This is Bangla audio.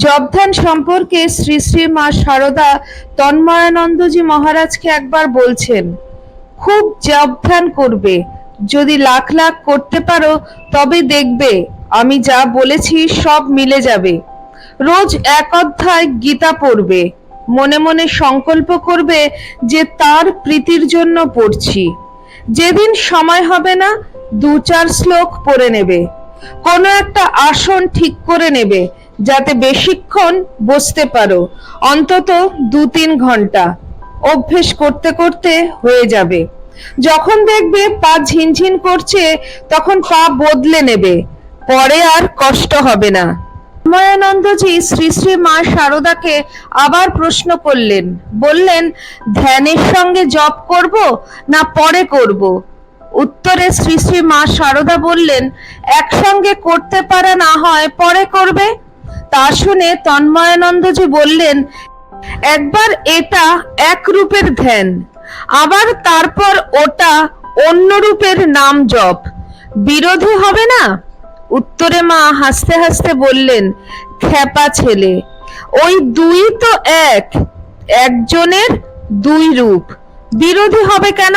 জপধ্যান সম্পর্কে শ্রী শ্রী মা শারদা তন্ময়ানন্দজি মহারাজকে একবার বলছেন, খুব জপধ্যান করবে, যদি লাখ লাখ করতে পারো তবে দেখবে আমি যা বলেছি সব মিলে যাবে। রোজ এক অধ্যায় গীতা পড়বে, মনে মনে সংকল্প করবে যে তার প্রীতির জন্য পড়ছি। যেদিন সময় হবে না 2-4 শ্লোক পড়ে নেবে। কোনো একটা আসন ঠিক করে নেবে যাতে বেশিক্ষণ বসতে পারো, অন্তত 2-3 ঘন্টা। অভ্যেস করতে করতে হয়ে যাবে। যখন দেখবে পা ঝিনঝিন করছে তখন পা বদলে নেবে, পরে আর কষ্ট হবে না। তন্ময়ানন্দজি শ্রী শ্রী মা শারদাকে আবার প্রশ্ন করলেন, বললেন, ধ্যানের সঙ্গে জপ করব না পরে করব? উত্তরে শ্রী শ্রী মা শারদা বললেন, একসঙ্গে করতে পারা না হয় পরে করবে। তা শুনে তন্ময়ানন্দজি বললেন, একবার এটা এক রূপের ধ্যান, আবার তারপর ওটা অন্য রূপের নাম জপ, বিরোধী হবে না? উত্তরে মা হাসতে হাসতে বললেন, খ্যাপা ছেলে, ওই দুই তো এক, একজনের দুই রূপ, বিরোধী হবে কেন?